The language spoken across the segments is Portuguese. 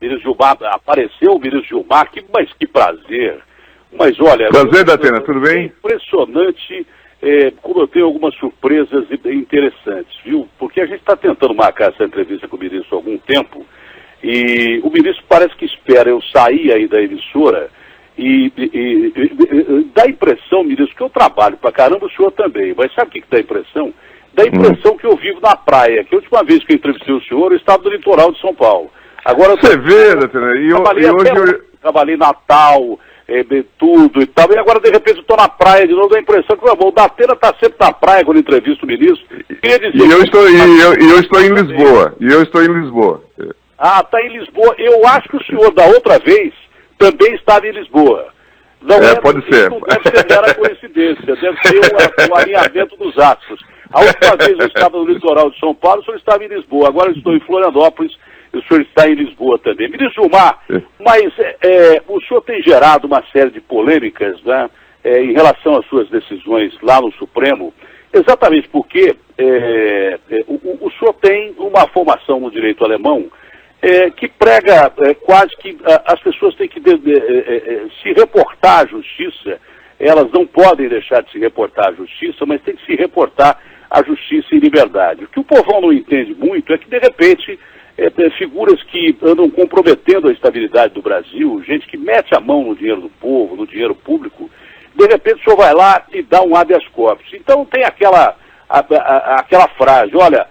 Ministro Gilmar, apareceu o ministro Gilmar, mas que prazer. Mas olha... Prazer, Datena, tudo bem? É impressionante como eu tenho algumas surpresas interessantes, viu? Porque a gente está tentando marcar essa entrevista com o ministro há algum tempo, e o ministro parece que espera eu sair aí da emissora, e dá a impressão, ministro, que eu trabalho pra caramba, o senhor também, mas sabe o que dá a impressão? Dá a impressão que eu vivo na praia, que a última vez que eu entrevistei o senhor, eu estava no litoral de São Paulo. Agora, você vê, Datena, e hoje... Trabalhei Natal, tudo e tal, e agora de repente eu estou na praia de novo, dá a impressão que o Datena está sempre na praia quando entrevista o ministro. E eu estou em Lisboa, Ah, está em Lisboa. Eu acho que o senhor da outra vez também estava em Lisboa. Não pode ser. Não deve ser mera coincidência, deve ser o alinhamento dos astros. A última vez eu estava no litoral de São Paulo, o senhor estava em Lisboa, agora eu estou em Florianópolis, o senhor está em Lisboa também. Ministro Gilmar, mas o senhor tem gerado uma série de polêmicas, né, em relação às suas decisões lá no Supremo, exatamente porque o senhor tem uma formação no direito alemão que prega quase que as pessoas têm que se reportar à justiça, elas não podem deixar de se reportar à justiça, mas têm que se reportar à justiça em liberdade. O que o povão não entende muito é que, de repente, figuras que andam comprometendo a estabilidade do Brasil, gente que mete a mão no dinheiro do povo, no dinheiro público, de repente o senhor vai lá e dá um habeas corpus. Então tem aquela frase, olha,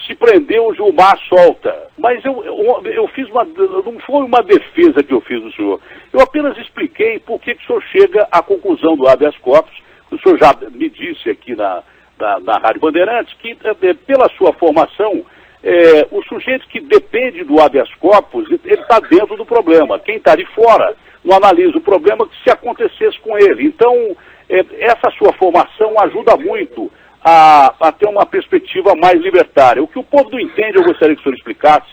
se prendeu o Gilmar solta. Mas eu fiz não foi uma defesa que eu fiz do senhor. Eu apenas expliquei por que o senhor chega à conclusão do habeas corpus. O senhor já me disse aqui na Rádio Bandeirantes que, pela sua formação, o sujeito que depende do habeas corpus, ele está dentro do problema. Quem está de fora não analisa o problema que se acontecesse com ele. Então, essa sua formação ajuda muito a ter uma perspectiva mais libertária. O que o povo não entende, eu gostaria que o senhor explicasse,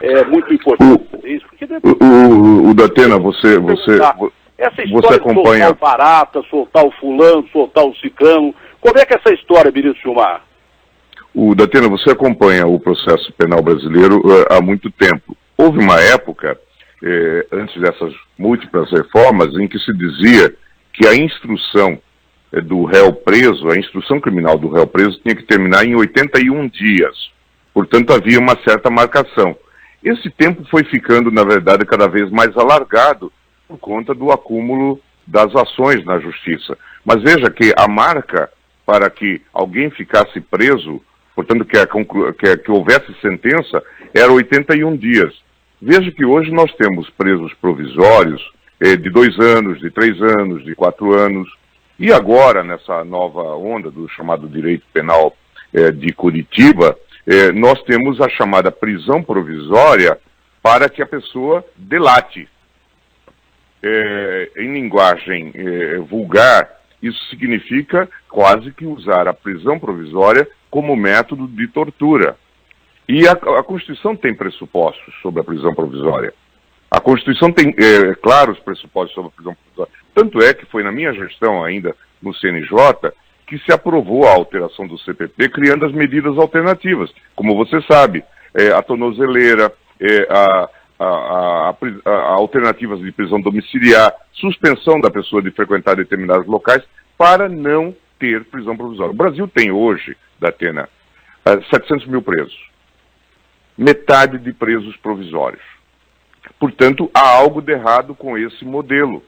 é muito importante isso. Porque o Datena, você essa história acompanha... de soltar o barata, soltar o fulano, soltar o ciclano, como é que é essa história, ministro Gilmar? Datena, você acompanha o processo penal brasileiro há muito tempo. Houve uma época, antes dessas múltiplas reformas, em que se dizia que a instrução do réu preso, a instrução criminal do réu preso tinha que terminar em 81 dias. Portanto, havia uma certa marcação. Esse tempo foi ficando, na verdade, cada vez mais alargado por conta do acúmulo das ações na justiça. Mas veja que a marca para que alguém ficasse preso, portanto, que houvesse sentença, era 81 dias. Veja que hoje nós temos presos provisórios de 2 anos, de 3 anos, de 4 anos. E agora, nessa nova onda do chamado direito penal de Curitiba, nós temos a chamada prisão provisória para que a pessoa delate. Em linguagem vulgar, isso significa quase que usar a prisão provisória como método de tortura. E a Constituição tem pressupostos sobre a prisão provisória. A Constituição tem claros pressupostos sobre a prisão provisória. Tanto é que foi na minha gestão ainda no CNJ que se aprovou a alteração do CPP criando as medidas alternativas. Como você sabe, a tornozeleira, alternativas de prisão domiciliar, suspensão da pessoa de frequentar determinados locais para não ter prisão provisória. O Brasil tem hoje, Datena, 700 mil presos. Metade de presos provisórios. Portanto, há algo de errado com esse modelo.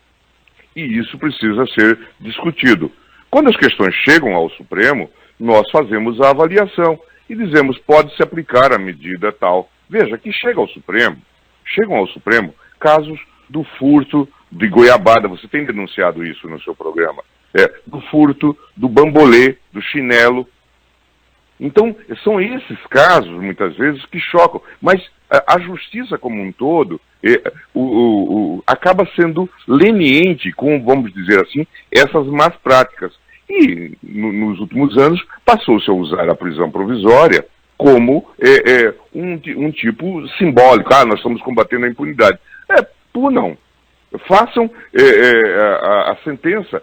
E isso precisa ser discutido. Quando as questões chegam ao Supremo, nós fazemos a avaliação e dizemos, pode-se aplicar a medida tal. Veja, que chegam ao Supremo casos do furto de goiabada, você tem denunciado isso no seu programa, do furto, do bambolê, do chinelo. Então, são esses casos, muitas vezes, que chocam. Mas a justiça como um todo acaba sendo leniente com, vamos dizer assim, essas más práticas. E, nos últimos anos, passou-se a usar a prisão provisória como um tipo simbólico. Nós estamos combatendo a impunidade. Não. Façam a sentença,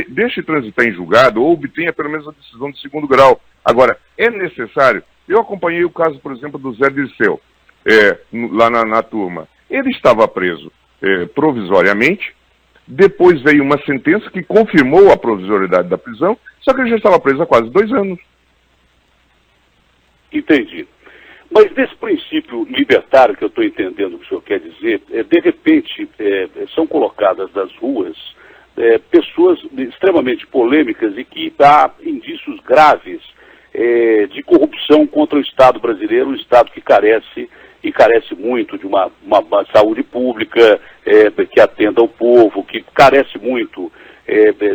deixe transitar em julgado ou obtenha pelo menos a decisão de segundo grau. Agora, é necessário. Eu acompanhei o caso, por exemplo, do Zé Dirceu, lá na turma. Ele estava preso provisoriamente, depois veio uma sentença que confirmou a provisoriedade da prisão, só que ele já estava preso há quase 2 anos. Entendi. Mas desse princípio libertário que eu estou entendendo o que o senhor quer dizer, de repente são colocadas nas ruas pessoas extremamente polêmicas e que há indícios graves de corrupção contra o Estado brasileiro, um Estado que carece muito de uma saúde pública que atenda ao povo, que carece muito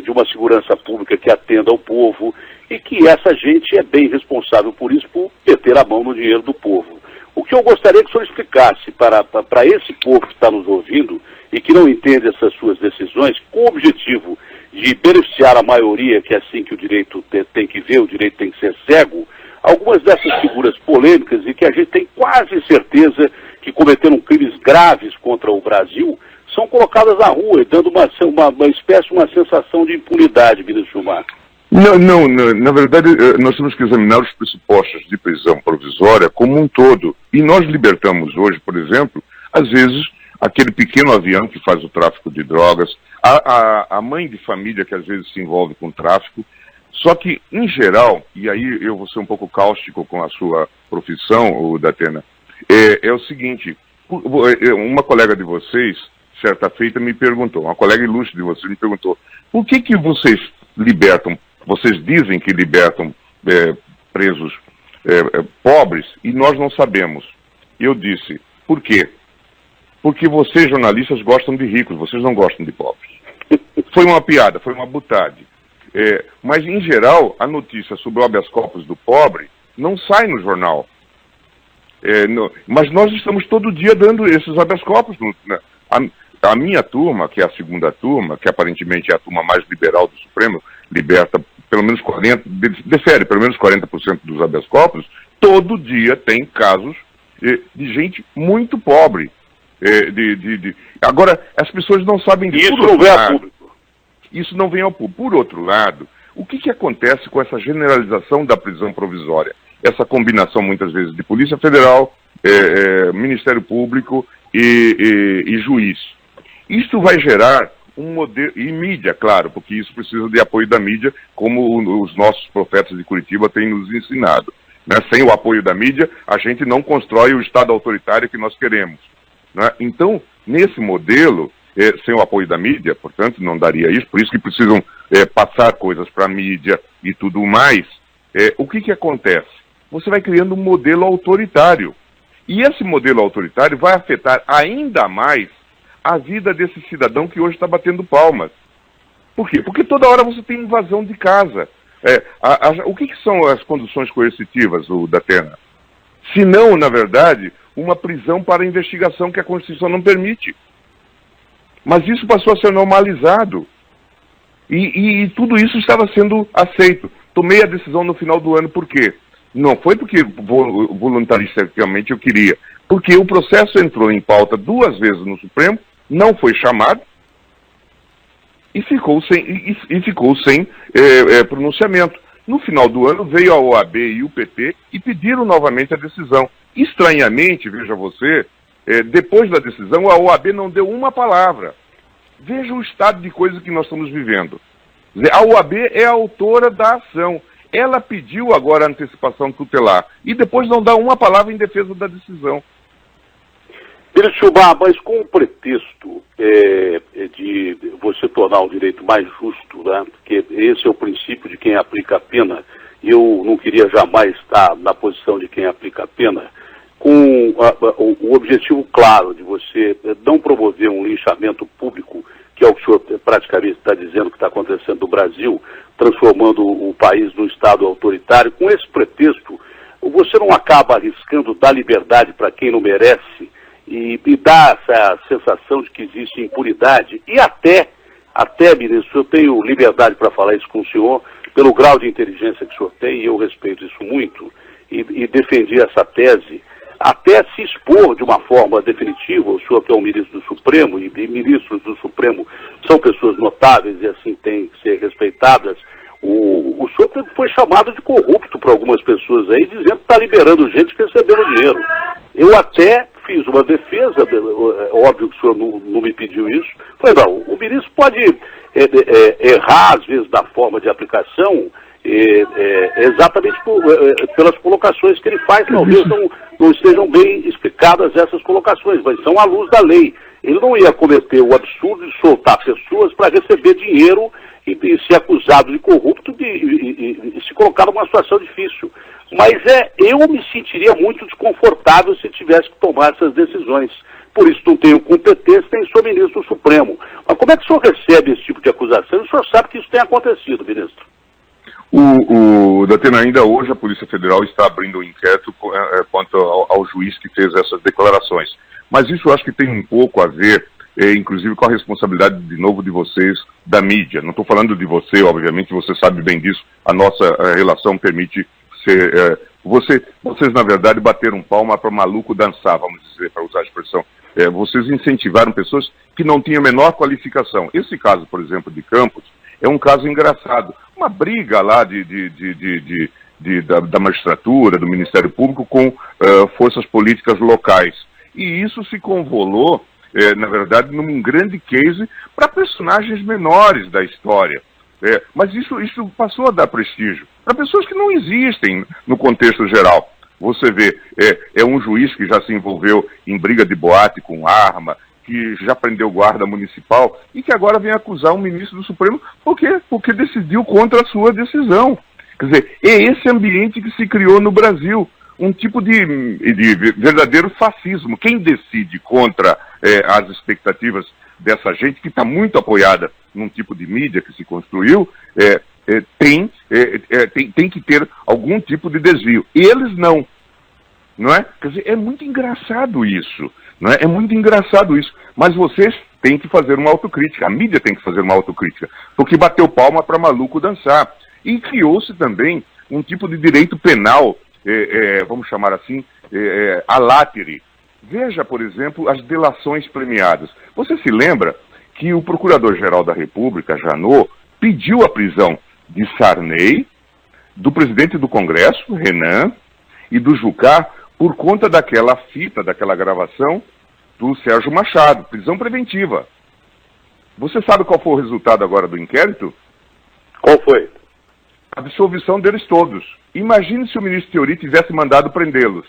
de uma segurança pública que atenda ao povo, e que essa gente é bem responsável por isso, por meter a mão no dinheiro do povo. O que eu gostaria que o senhor explicasse para esse povo que está nos ouvindo e que não entende essas suas decisões, com o objetivo de beneficiar a maioria, que é assim que o direito tem que ver, o direito tem que ser cego, algumas dessas figuras polêmicas e que a gente tem quase certeza que cometeram crimes graves contra o Brasil, são colocadas na rua, dando uma espécie, uma sensação de impunidade, ministro Gilmar. Não, na verdade, nós temos que examinar os pressupostos de prisão provisória como um todo. E nós libertamos hoje, por exemplo, às vezes, aquele pequeno avião que faz o tráfico de drogas, a mãe de família que às vezes se envolve com tráfico. Só que, em geral, e aí eu vou ser um pouco cáustico com a sua profissão, Datena, é o seguinte, uma colega de vocês, certa feita, me perguntou, uma colega ilustre de vocês me perguntou, por que vocês libertam, vocês dizem que libertam presos pobres e nós não sabemos? Eu disse, por quê? Porque vocês, jornalistas, gostam de ricos, vocês não gostam de pobres. Foi uma piada, foi uma butade. Mas, em geral, a notícia sobre o habeas corpus do pobre não sai no jornal. Mas nós estamos todo dia dando esses habeas corpus. A minha turma, que é a segunda turma, que aparentemente é a turma mais liberal do Supremo, liberta pelo menos 40%, defere pelo menos 40% dos habeas corpus, todo dia tem casos de gente muito pobre. Agora, as pessoas não sabem disso. Isso não vem ao público. Isso não vem ao público. Por outro lado, o que acontece com essa generalização da prisão provisória? Essa combinação, muitas vezes, de Polícia Federal, Ministério Público e juiz. Isso vai gerar um modelo, e mídia, claro, porque isso precisa de apoio da mídia, como os nossos profetas de Curitiba têm nos ensinado. Né? Sem o apoio da mídia, a gente não constrói o Estado autoritário que nós queremos. Né? Então, nesse modelo, sem o apoio da mídia, portanto, não daria isso, por isso que precisam passar coisas para a mídia e tudo mais. O que acontece? Você vai criando um modelo autoritário. E esse modelo autoritário vai afetar ainda mais a vida desse cidadão que hoje está batendo palmas. Por quê? Porque toda hora você tem invasão de casa. O que são as conduções coercitivas, Datena? Se não, na verdade, uma prisão para investigação que a Constituição não permite. Mas isso passou a ser normalizado. E tudo isso estava sendo aceito. Tomei a decisão no final do ano, por quê? Não foi porque voluntaristicamente eu queria. Porque o processo entrou em pauta 2 vezes no Supremo, não foi chamado e ficou sem pronunciamento. No final do ano veio a OAB e o PT e pediram novamente a decisão. Estranhamente, veja você, depois da decisão a OAB não deu uma palavra. Veja o estado de coisa que nós estamos vivendo. A OAB é a autora da ação. Ela pediu agora a antecipação tutelar e depois não dá uma palavra em defesa da decisão. Ministro Gilmar, mas com o pretexto de você tornar o direito mais justo, né? Porque esse é o princípio de quem aplica a pena, e eu não queria jamais estar na posição de quem aplica a pena, com o objetivo claro de você não promover um linchamento público, que é o que o senhor praticamente está dizendo que está acontecendo no Brasil, transformando o país num Estado autoritário. Com esse pretexto, você não acaba arriscando dar liberdade para quem não merece e dá essa sensação de que existe impunidade e até, ministro, eu tenho liberdade para falar isso com o senhor, pelo grau de inteligência que o senhor tem, e eu respeito isso muito, e defendi essa tese, até se expor de uma forma definitiva. O senhor que é um ministro do Supremo, e ministros do Supremo são pessoas notáveis e assim têm que ser respeitadas. O senhor foi chamado de corrupto por algumas pessoas aí, dizendo que está liberando gente que recebeu dinheiro. Eu até fiz uma defesa, óbvio que o senhor não me pediu isso. Falei, não, o ministro pode errar, às vezes, da forma de aplicação, exatamente pelas colocações que ele faz. Talvez não estejam bem explicadas essas colocações, mas são à luz da lei. Ele não ia cometer o absurdo de soltar pessoas para receber dinheiro e ser acusado de corrupto e se colocar numa situação difícil. Mas eu me sentiria muito desconfortável se tivesse que tomar essas decisões. Por isso não tenho competência, nem sou ministro do Supremo. Mas como é que o senhor recebe esse tipo de acusação? O senhor sabe que isso tem acontecido, ministro. Datena, ainda hoje a Polícia Federal está abrindo um inquérito quanto ao juiz que fez essas declarações. Mas isso eu acho que tem um pouco a ver, inclusive com a responsabilidade, de novo, de vocês, da mídia. Não estou falando de você, obviamente, você sabe bem disso, a nossa relação permite ser... vocês, na verdade, bateram palma para maluco dançar, vamos dizer, para usar a expressão. Vocês incentivaram pessoas que não tinham a menor qualificação. Esse caso, por exemplo, de Campos, é um caso engraçado. Uma briga lá da magistratura, do Ministério Público com forças políticas locais. E isso se convolou, na verdade, num grande case para personagens menores da história. Mas isso passou a dar prestígio para pessoas que não existem no contexto geral. Você vê, é um juiz que já se envolveu em briga de boate com arma, que já prendeu guarda municipal e que agora vem acusar um ministro do Supremo porque decidiu contra a sua decisão. Quer dizer, é esse ambiente que se criou no Brasil, um tipo de verdadeiro fascismo. Quem decide contra as expectativas dessa gente, que está muito apoiada num tipo de mídia que se construiu, tem que ter algum tipo de desvio. Eles não é? Quer dizer, é muito engraçado isso. Não é? É muito engraçado isso, mas vocês têm que fazer uma autocrítica, a mídia tem que fazer uma autocrítica, porque bateu palma para maluco dançar. E criou-se também um tipo de direito penal, vamos chamar assim, a látere. Veja, por exemplo, as delações premiadas. Você se lembra que o Procurador-Geral da República, Janot, pediu a prisão de Sarney, do presidente do Congresso, Renan, e do Jucá, por conta daquela fita, daquela gravação do Sérgio Machado, prisão preventiva. Você sabe qual foi o resultado agora do inquérito? Qual foi? A absolvição deles todos. Imagine se o ministro Teori tivesse mandado prendê-los.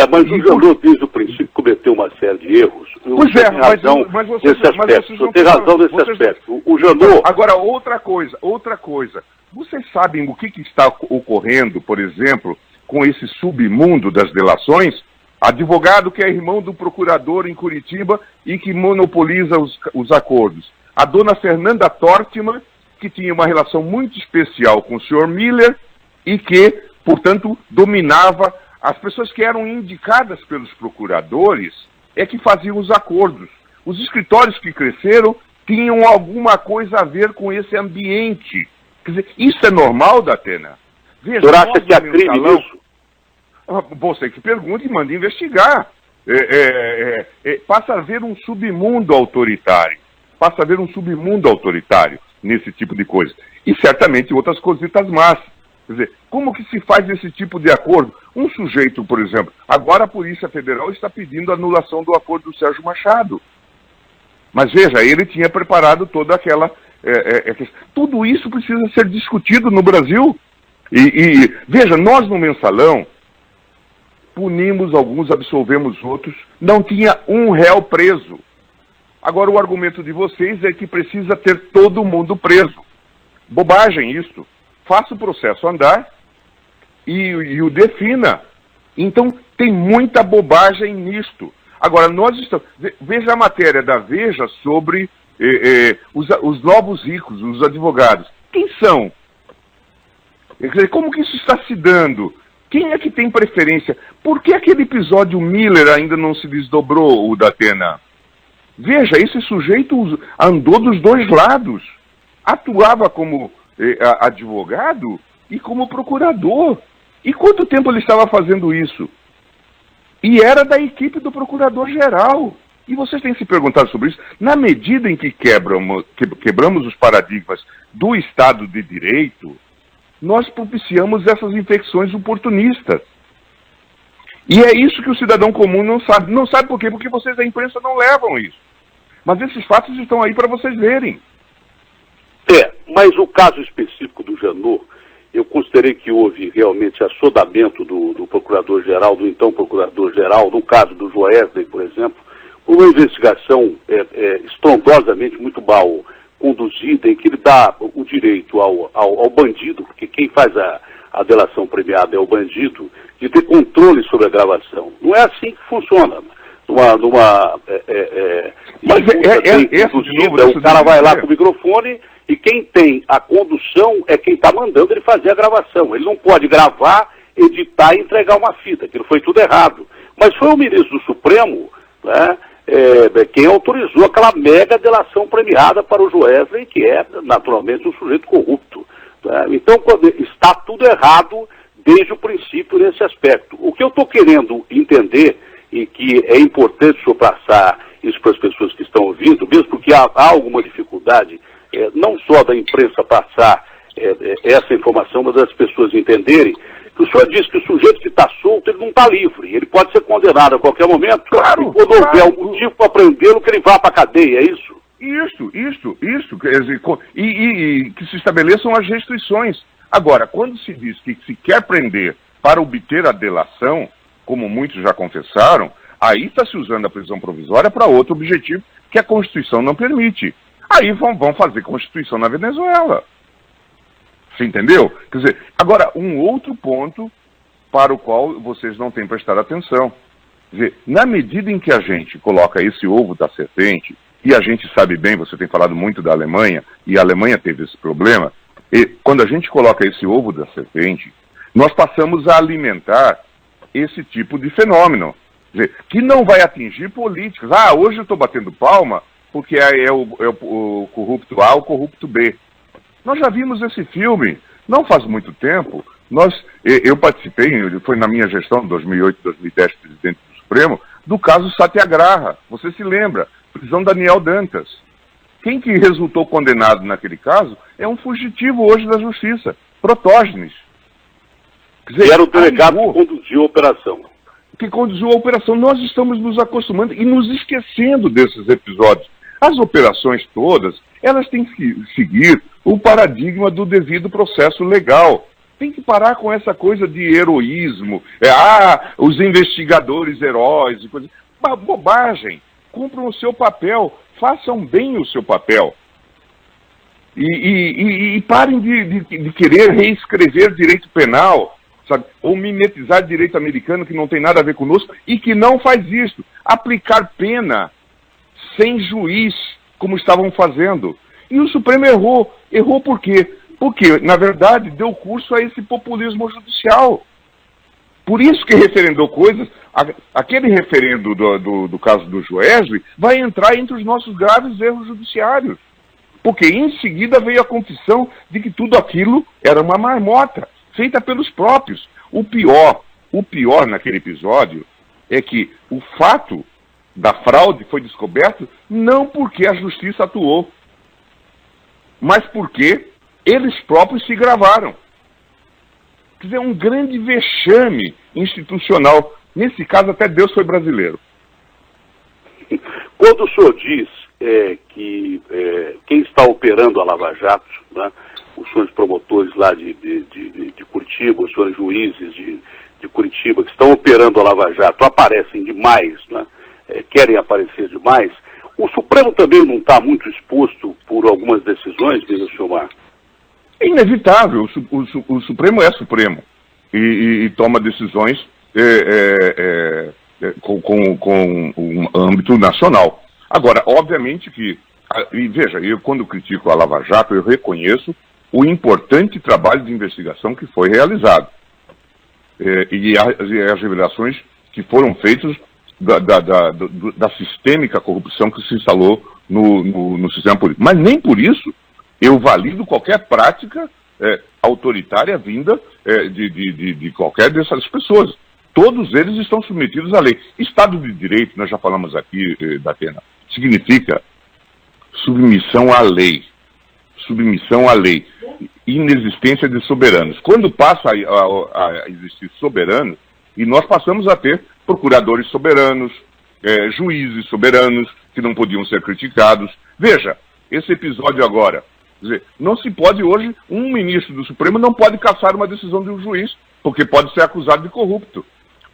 Mas o Janot, desde o princípio, cometeu uma série de erros. Pois mas vocês tem razão nesse aspecto. O Janot... Agora, outra coisa. Vocês sabem o que está ocorrendo, por exemplo, com esse submundo das delações? Advogado que é irmão do procurador em Curitiba e que monopoliza os acordos. A dona Fernanda Tortman, que tinha uma relação muito especial com o senhor Miller e que, portanto, dominava as pessoas que eram indicadas pelos procuradores, que faziam os acordos. Os escritórios que cresceram tinham alguma coisa a ver com esse ambiente. Quer dizer, isso é normal, Datena? O senhor acha que há crime nisso? Você que pergunta e manda investigar. Passa a haver um submundo autoritário. Nesse tipo de coisa. E certamente outras cositas más. Quer dizer, como que se faz esse tipo de acordo? Um sujeito, por exemplo, agora a Polícia Federal está pedindo a anulação do acordo do Sérgio Machado. Mas veja, ele tinha preparado toda aquela... tudo isso precisa ser discutido no Brasil. E veja, nós no Mensalão punimos alguns, absolvemos outros, não tinha um réu preso. Agora o argumento de vocês é que precisa ter todo mundo preso. Bobagem isso. Faça o processo andar e o defina. Então tem muita bobagem nisto. Agora nós estamos... Veja a matéria da Veja sobre os novos ricos, os advogados. Quem são? Quer dizer, como que isso está se dando? Quem é que tem preferência? Por que aquele episódio Miller ainda não se desdobrou, o Datena? Veja, esse sujeito andou dos dois lados. Atuava como advogado e como procurador. E quanto tempo ele estava fazendo isso? E era da equipe do Procurador-Geral. E vocês têm se perguntado sobre isso. Na medida em que quebramos os paradigmas do Estado de Direito, nós propiciamos essas infecções oportunistas. E é isso que o cidadão comum não sabe. Não sabe por quê? Porque vocês da imprensa não levam isso. Mas esses fatos estão aí para vocês verem. Mas o caso específico do Janot, eu considerei que houve realmente assodamento do procurador-geral, do então procurador-geral, no caso do Joesley, por exemplo, uma investigação estrondosamente muito mal conduzida, em que ele dá o direito ao bandido, porque quem faz a delação premiada é o bandido, de ter controle sobre a gravação. Não é assim que funciona. O cara vai lá com o microfone e quem tem a condução é quem está mandando ele fazer a gravação. Ele não pode gravar, editar e entregar uma fita. Aquilo foi tudo errado. Mas foi o ministro do Supremo, né, quem autorizou aquela mega delação premiada para o Joesley, que é naturalmente um sujeito corrupto. Né? Então, está tudo errado desde o princípio nesse aspecto. O que eu estou querendo entender, e que é importante o senhor passar isso para as pessoas que estão ouvindo, mesmo porque há alguma dificuldade, não só da imprensa passar essa informação, mas das pessoas entenderem, que o senhor diz que o sujeito que está solto, ele não está livre, ele pode ser condenado a qualquer momento, claro, e quando houver um motivo para prendê-lo, que ele vá para a cadeia, é isso? Isso. Quer dizer, e que se estabeleçam as restrições. Agora, quando se diz que se quer prender para obter a delação, como muitos já confessaram, aí está se usando a prisão provisória para outro objetivo que a Constituição não permite. Aí vão fazer Constituição na Venezuela. Você entendeu? Quer dizer, agora, um outro ponto para o qual vocês não têm prestado atenção. Quer dizer, na medida em que a gente coloca esse ovo da serpente, e a gente sabe bem, você tem falado muito da Alemanha, e a Alemanha teve esse problema, e quando a gente coloca esse ovo da serpente, nós passamos a alimentar esse tipo de fenômeno, quer dizer, que não vai atingir políticos. Hoje eu estou batendo palma porque é o corrupto A ou o corrupto B. Nós já vimos esse filme, não faz muito tempo. Eu participei, foi na minha gestão, 2008, 2010, presidente do Supremo, do caso Satyagraha. Você se lembra? Prisão Daniel Dantas. Quem que resultou condenado naquele caso é um fugitivo hoje da justiça, Protógenes. Que era o delegado que conduziu a operação. Nós estamos nos acostumando e nos esquecendo desses episódios. As operações todas, elas têm que seguir o paradigma do devido processo legal. Tem que parar com essa coisa de heroísmo. Os investigadores heróis e coisas. Bobagem. Cumpram o seu papel. Façam bem o seu papel. E parem de querer reescrever direito penal, sabe? Ou mimetizar direito americano que não tem nada a ver conosco e que não faz isso. Aplicar pena sem juiz, como estavam fazendo. E o Supremo errou. Errou por quê? Porque, na verdade, deu curso a esse populismo judicial. Por isso que referendou coisas. Aquele referendo do caso do Joesley vai entrar entre os nossos graves erros judiciários. Porque em seguida veio a confissão de que tudo aquilo era uma marmota, feita pelos próprios. O pior naquele episódio é que o fato da fraude foi descoberto não porque a justiça atuou, mas porque eles próprios se gravaram. Quer dizer, um grande vexame institucional. Nesse caso, até Deus foi brasileiro. Quando o senhor diz que quem está operando a Lava Jato, né, os senhores promotores lá de Curitiba, os senhores juízes de Curitiba, que estão operando a Lava Jato, aparecem demais, né, querem aparecer demais, o Supremo também não está muito exposto por algumas decisões, ministro Gilmar? É inevitável. O Supremo é Supremo e toma decisões com um âmbito nacional. Agora, obviamente que, e veja, eu quando critico a Lava Jato, eu reconheço o importante trabalho de investigação que foi realizado. E as revelações que foram feitas da sistêmica corrupção que se instalou no sistema político. Mas nem por isso eu valido qualquer prática autoritária vinda de qualquer dessas pessoas. Todos eles estão submetidos à lei. Estado de Direito, nós já falamos aqui, Datena, significa submissão à lei. Submissão à lei. Inexistência de soberanos. Quando passa a existir soberano, E nós passamos a ter procuradores soberanos, juízes soberanos, que não podiam ser criticados. Veja, esse episódio agora, quer dizer, não se pode hoje, um ministro do Supremo não pode cassar uma decisão de um juiz, porque pode ser acusado de corrupto.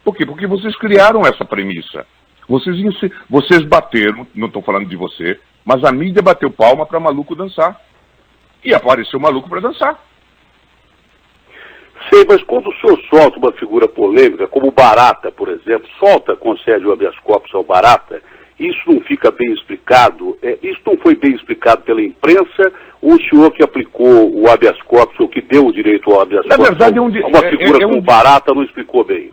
Por quê? Porque vocês criaram essa premissa. Vocês bateram, não estou falando de você, mas a mídia bateu palma para maluco dançar. E apareceu maluco para dançar. Sei, mas quando o senhor solta uma figura polêmica, como o Barata, por exemplo, concede o habeas corpus ao Barata, isso não fica bem explicado? Isso não foi bem explicado pela imprensa, ou o senhor que aplicou o habeas corpus, ou que deu o direito ao habeas corpus, na verdade, a uma figura como o Barata não explicou bem?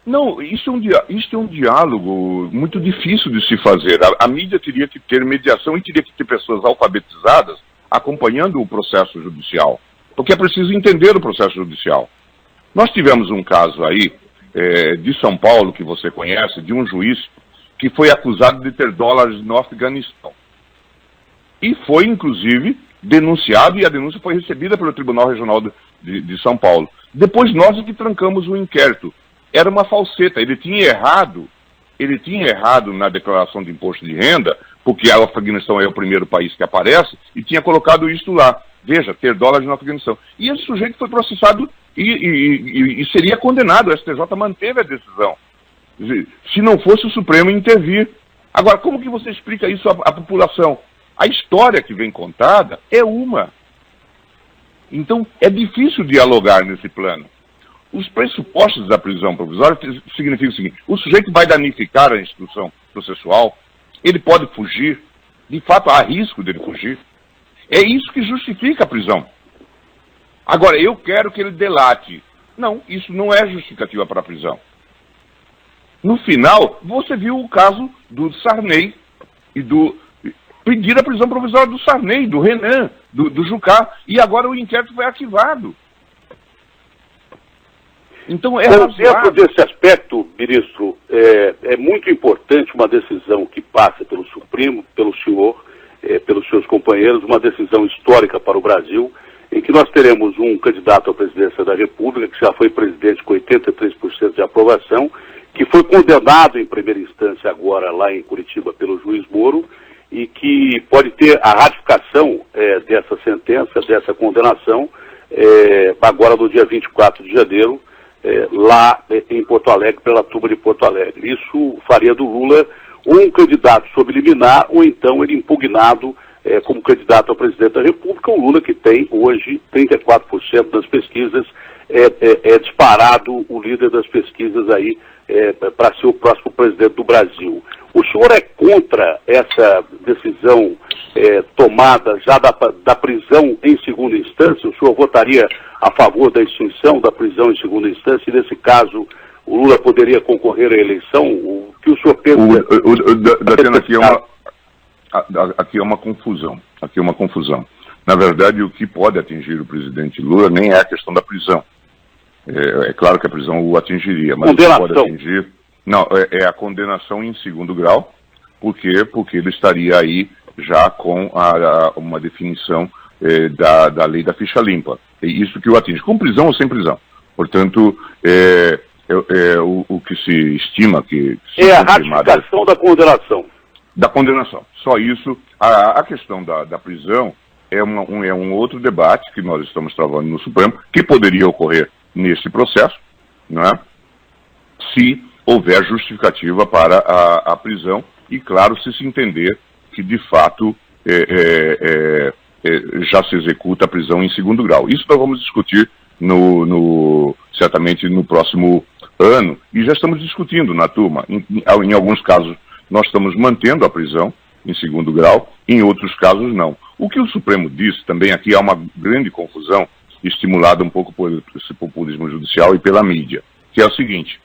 Não, isso é um diálogo muito difícil de se fazer. A mídia teria que ter mediação e teria que ter pessoas alfabetizadas acompanhando o processo judicial. Porque é preciso entender o processo judicial. Nós tivemos um caso aí, de São Paulo, que você conhece, de um juiz que foi acusado de ter dólares no Afeganistão. E foi, inclusive, denunciado, e a denúncia foi recebida pelo Tribunal Regional de São Paulo. Depois nós é que trancamos o inquérito. Era uma falseta, ele tinha errado na declaração de imposto de renda, porque o Afeganistão é o primeiro país que aparece, e tinha colocado isso lá. Veja, ter dólares no Afeganistão. E esse sujeito foi processado e seria condenado. O STJ manteve a decisão. Se não fosse o Supremo intervir. Agora, como que você explica isso à população? A história que vem contada é uma. Então, é difícil dialogar nesse plano. Os pressupostos da prisão provisória significam o seguinte: o sujeito vai danificar a instituição processual, ele pode fugir, de fato há risco dele fugir. É isso que justifica a prisão. Agora, eu quero que ele delate. Não, isso não é justificativa para a prisão. No final, você viu o caso do Sarney e pedir a prisão provisória do Sarney, do Renan, do Jucá, e agora o inquérito foi arquivado. Então, dentro desse aspecto, ministro, é muito importante uma decisão que passa pelo Supremo, pelo senhor, pelos seus companheiros, uma decisão histórica para o Brasil, em que nós teremos um candidato à presidência da República, que já foi presidente com 83% de aprovação, que foi condenado em primeira instância agora lá em Curitiba pelo juiz Moro, e que pode ter a ratificação dessa sentença, dessa condenação, agora no dia 24 de janeiro, lá em Porto Alegre, pela turma de Porto Alegre. Isso faria do Lula ou um candidato sob liminar, ou então ele impugnado como candidato a presidente da República. O Lula, que tem hoje 34% das pesquisas, disparado o líder das pesquisas aí para ser o próximo presidente do Brasil. O senhor é contra essa decisão tomada já da prisão em segunda instância? O senhor votaria a favor da extinção da prisão em segunda instância e, nesse caso, o Lula poderia concorrer à eleição? O que o senhor pensa? Aqui é uma confusão. Na verdade, o que pode atingir o presidente Lula nem é a questão da prisão. É claro que a prisão o atingiria, mas o que pode atingir... Não, é a condenação em segundo grau. Por quê? Porque ele estaria aí já com uma definição da lei da ficha limpa. É isso que o atinge, com prisão ou sem prisão. Portanto, o que se estima que... a ratificação da condenação. Da condenação. Só isso. A questão da prisão é um outro debate que nós estamos travando no Supremo, que poderia ocorrer nesse processo, não é? Se houver justificativa para a prisão e, claro, se entender que, de fato, já se executa a prisão em segundo grau. Isso nós vamos discutir certamente no próximo ano, e já estamos discutindo na turma. Em alguns casos, nós estamos mantendo a prisão em segundo grau, em outros casos, não. O que o Supremo disse, também aqui há uma grande confusão, estimulada um pouco por esse populismo judicial e pela mídia, que é o seguinte: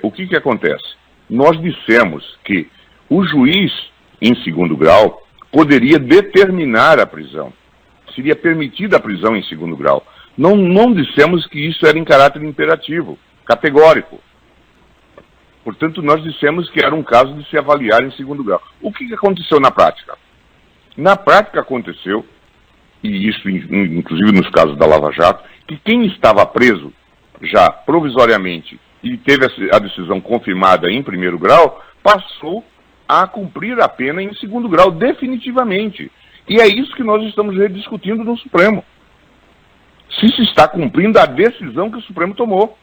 o que acontece? Nós dissemos que o juiz, em segundo grau, poderia determinar a prisão. Seria permitida a prisão em segundo grau. Não dissemos que isso era em caráter imperativo, categórico. Portanto, nós dissemos que era um caso de se avaliar em segundo grau. O que aconteceu na prática? Na prática aconteceu, e isso inclusive nos casos da Lava Jato, que quem estava preso já provisoriamente e teve a decisão confirmada em primeiro grau, passou a cumprir a pena em segundo grau, definitivamente. E é isso que nós estamos rediscutindo no Supremo. Se está cumprindo a decisão que o Supremo tomou.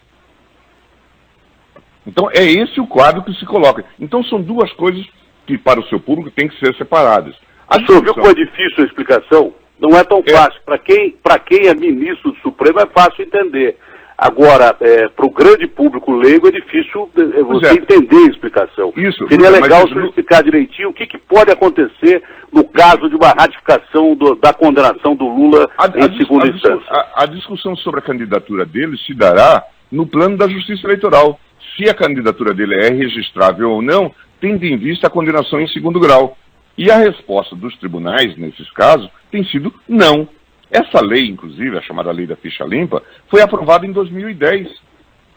Então, é esse o quadro que se coloca. Então, são duas coisas que, para o seu público, têm que ser separadas. O senhor viu como é difícil a explicação? Não é tão fácil. Para quem é ministro do Supremo, é fácil entender. Agora, para o grande público leigo, é difícil você entender a explicação. Seria legal o senhor explicar direitinho o que pode acontecer no caso de uma ratificação da condenação do Lula em segunda instância. A discussão sobre a candidatura dele se dará no plano da Justiça Eleitoral. Se a candidatura dele é registrável ou não, tendo em vista a condenação em segundo grau. E a resposta dos tribunais, nesses casos, tem sido não. Essa lei, inclusive, a chamada Lei da Ficha Limpa, foi aprovada em 2010,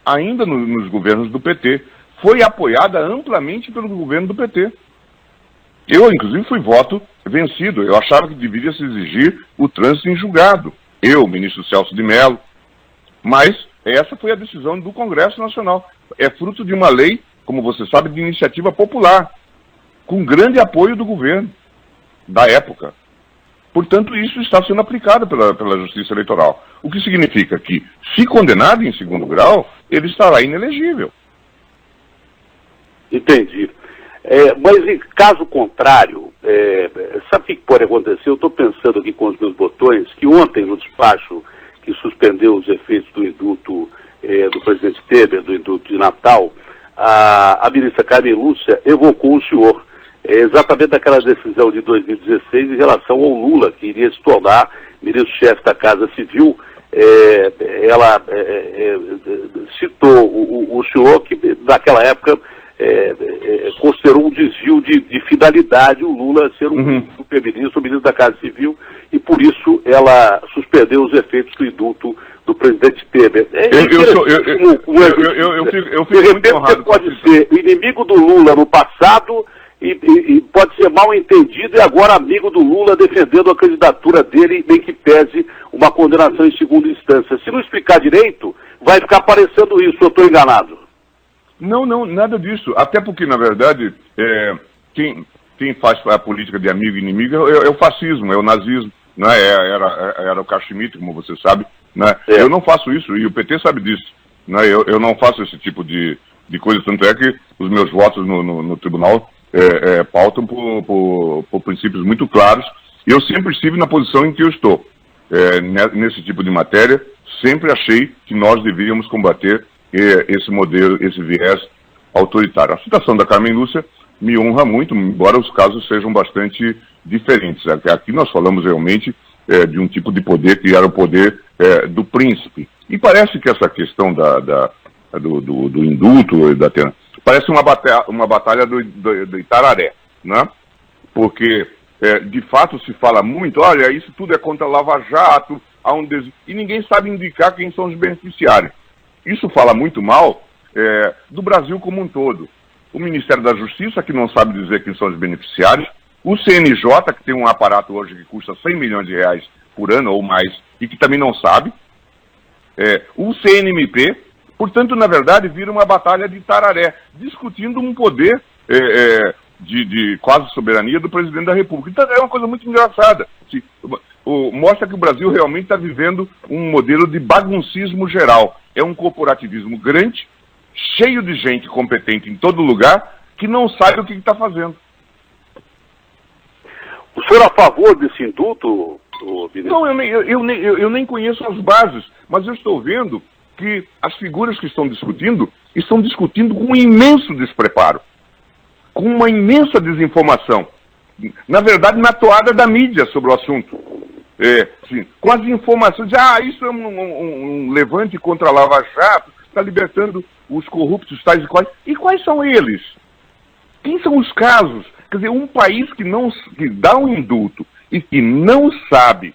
ainda nos governos do PT. Foi apoiada amplamente pelo governo do PT. Eu, inclusive, fui voto vencido. Eu achava que deveria se exigir o trânsito em julgado. Eu, o ministro Celso de Mello. Mas essa foi a decisão do Congresso Nacional. É fruto de uma lei, como você sabe, de iniciativa popular, com grande apoio do governo da época. Portanto, isso está sendo aplicado pela Justiça Eleitoral. O que significa que, se condenado em segundo grau, ele estará inelegível. Entendi. Mas, em caso contrário, sabe o que pode acontecer? Eu estou pensando aqui com os meus botões que ontem, no despacho que suspendeu os efeitos do indulto do presidente Temer, do indulto de Natal, a ministra Carmen Lúcia evocou o senhor. Exatamente daquela decisão de 2016 em relação ao Lula, que iria se tornar ministro-chefe da Casa Civil. Ela citou o senhor que, naquela época, considerou um desvio de finalidade o Lula ser um super-ministro, ministro da Casa Civil, e por isso ela suspendeu os efeitos do indulto do presidente Temer. Eu fico muito honrado. Você pode ser o inimigo do Lula no passado e pode ser mal entendido e agora amigo do Lula defendendo a candidatura dele, nem que pese uma condenação em segunda instância. Se não explicar direito, vai ficar parecendo isso, eu estou enganado. Não, nada disso. Até porque, na verdade, quem faz a política de amigo e inimigo é o fascismo, é o nazismo. Né? Era o Carl Schmitt, como você sabe. Né? Eu não faço isso, e o PT sabe disso. Né? Eu não faço esse tipo de coisa, tanto é que os meus votos no tribunal pautam por princípios muito claros, e eu sempre estive na posição em que eu estou. Nesse tipo de matéria, sempre achei que nós deveríamos combater esse modelo, esse viés autoritário. A citação da Carmen Lúcia me honra muito, embora os casos sejam bastante diferentes. Aqui nós falamos realmente de um tipo de poder que era o poder do príncipe. E parece que essa questão do indulto, parece uma batalha do Itararé, né? Porque, de fato, se fala muito, olha, isso tudo é contra a Lava Jato, e ninguém sabe indicar quem são os beneficiários. Isso fala muito mal do Brasil como um todo. O Ministério da Justiça, que não sabe dizer quem são os beneficiários, o CNJ, que tem um aparato hoje que custa 100 milhões de reais por ano ou mais, e que também não sabe, o CNMP. Portanto, na verdade, vira uma batalha de Itararé, discutindo um poder de quase soberania do presidente da República. Então, é uma coisa muito engraçada. Mostra que o Brasil realmente está vivendo um modelo de baguncismo geral. É um corporativismo grande, cheio de gente competente em todo lugar, que não sabe o que está fazendo. O senhor é a favor desse indulto, ministro? Não, eu nem conheço as bases, mas eu estou vendo que as figuras que estão discutindo com um imenso despreparo, com uma imensa desinformação. Na verdade, na toada da mídia sobre o assunto. Com as informações de, isso é um levante contra a Lava Jato, está libertando os corruptos tais e quais. E quais são eles? Quem são os casos? Quer dizer, um país que dá um indulto e que não sabe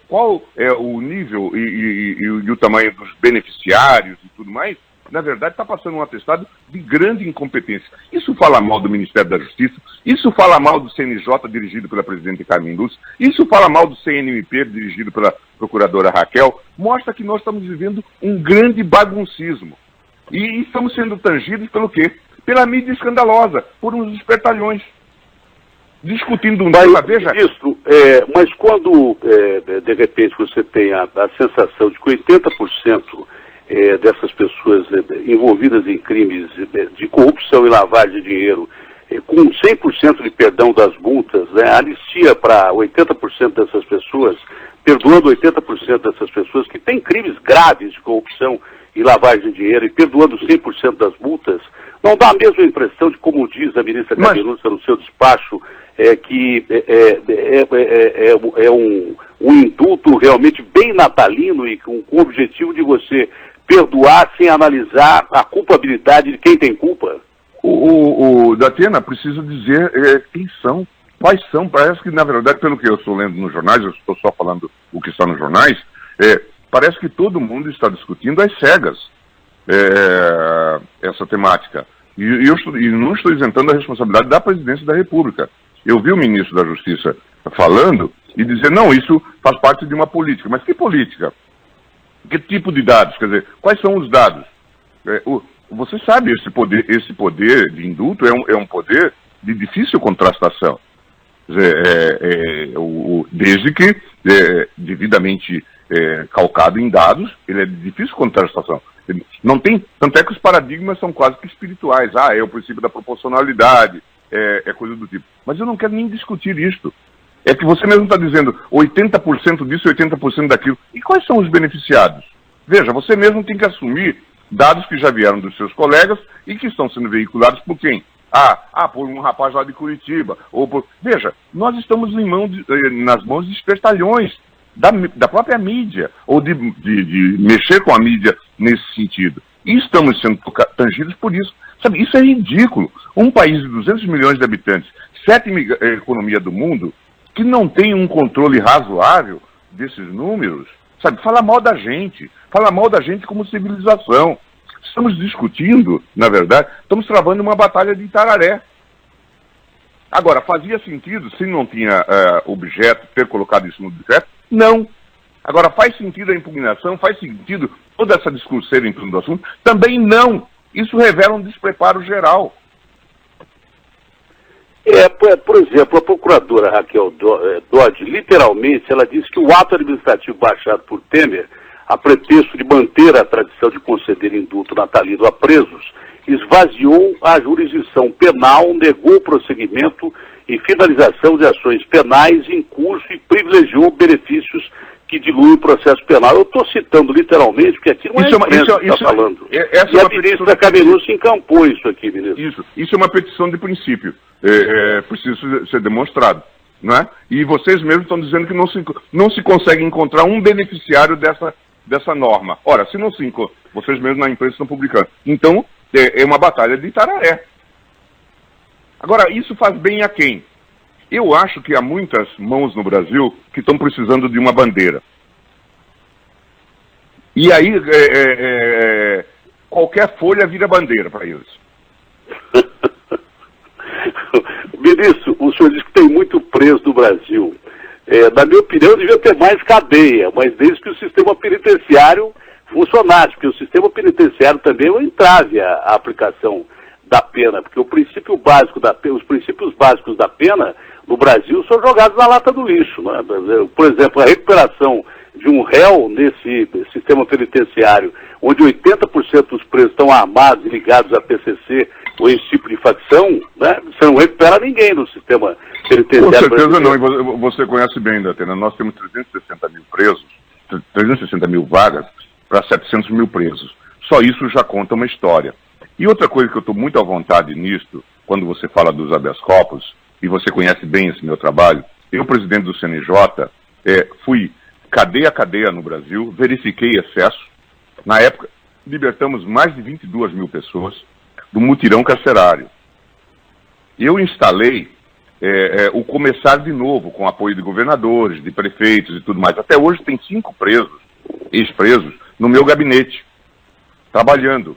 qual é o nível e o tamanho dos beneficiários e tudo mais, na verdade está passando um atestado de grande incompetência. Isso fala mal do Ministério da Justiça, isso fala mal do CNJ dirigido pela presidente Carmen Lúcia, isso fala mal do CNMP dirigido pela procuradora Raquel, mostra que nós estamos vivendo um grande baguncismo. E estamos sendo tangidos pelo quê? Pela mídia escandalosa, por uns espertalhões. Discutindo um tema, veja... Ministro, mas quando, de repente, você tem a sensação de que 80% dessas pessoas envolvidas em crimes de corrupção e lavagem de dinheiro, com 100% de perdão das multas, né, anistia para 80% dessas pessoas, perdoando 80% dessas pessoas que têm crimes graves de corrupção e lavagem de dinheiro e perdoando 100% das multas, não dá a mesma impressão de, como diz a ministra Cabelussa no seu despacho, que é um indulto realmente bem natalino e com o objetivo de você perdoar sem analisar a culpabilidade de quem tem culpa? O Datena precisa dizer quem são, quais são. Parece que, na verdade, pelo que eu estou lendo nos jornais, eu estou só falando o que está nos jornais, parece que todo mundo está discutindo às cegas essa temática. E não estou isentando a responsabilidade da Presidência da República. Eu vi o ministro da Justiça falando e dizer, não, isso faz parte de uma política. Mas que política? Que tipo de dados? Quer dizer, quais são os dados? Você sabe, esse poder de indulto é um poder de difícil contrastação. Quer dizer, desde que devidamente calcado em dados, ele é de difícil contrastação. Não tem, tanto é que os paradigmas são quase que espirituais. É o princípio da proporcionalidade, é coisa do tipo. Mas eu não quero nem discutir isto. É que você mesmo está dizendo 80% disso e 80% daquilo. E quais são os beneficiados? Veja, você mesmo tem que assumir dados que já vieram dos seus colegas e que estão sendo veiculados por quem? Por um rapaz lá de Curitiba. Veja, nós estamos nas mãos de espertalhões da própria mídia, ou de mexer com a mídia nesse sentido. E estamos sendo tangidos por isso. Sabe, isso é ridículo. Um país de 200 milhões de habitantes, 7ª economia do mundo, que não tem um controle razoável desses números, sabe, fala mal da gente como civilização. Estamos discutindo, na verdade, estamos travando uma batalha de Itararé. Agora, fazia sentido, se não tinha objeto, ter colocado isso no decreto? Não. Agora, faz sentido a impugnação? Faz sentido toda essa discurseira em torno do assunto? Também não. Isso revela um despreparo geral. Por exemplo, a procuradora Raquel Dodge, literalmente, ela disse que o ato administrativo baixado por Temer, a pretexto de manter a tradição de conceder indulto natalino a presos, esvaziou a jurisdição penal, negou o prosseguimento e finalização de ações penais em curso e privilegiou benefícios que diluem o processo penal. Eu estou citando literalmente, porque aqui não é a imprensa que está falando. E a ministra Cabelussa encampou isso aqui, ministro. Isso é uma petição de princípio. Precisa ser demonstrado. Não é? E vocês mesmos estão dizendo que não se consegue encontrar um beneficiário dessa norma. Ora, se não se encontra, vocês mesmos na imprensa estão publicando. Então, é uma batalha de Itararé. Agora, isso faz bem a quem? Eu acho que há muitas mãos no Brasil que estão precisando de uma bandeira. E aí, qualquer folha vira bandeira para eles. Ministro, o senhor diz que tem muito preso no Brasil. Na minha opinião, devia ter mais cadeia, mas desde que o sistema penitenciário funcionasse, porque o sistema penitenciário também é um entrave à aplicação da pena, porque os princípios básicos da pena no Brasil são jogados na lata do lixo. Né? Por exemplo, a recuperação de um réu nesse sistema penitenciário, onde 80% dos presos estão armados e ligados à PCC ou esse tipo de facção, né? Você não recupera ninguém no sistema penitenciário. Com certeza não, e você conhece bem, Datena, nós temos 360 mil presos, 360 mil vagas para 700 mil presos. Só isso já conta uma história. E outra coisa que eu estou muito à vontade nisto, quando você fala dos habeas corpus, e você conhece bem esse meu trabalho, eu, presidente do CNJ, fui cadeia a cadeia no Brasil, verifiquei excesso. Na época, libertamos mais de 22 mil pessoas do mutirão carcerário. Eu instalei o começar de novo, com apoio de governadores, de prefeitos e tudo mais. Até hoje tem 5 presos, ex-presos, no meu gabinete, trabalhando.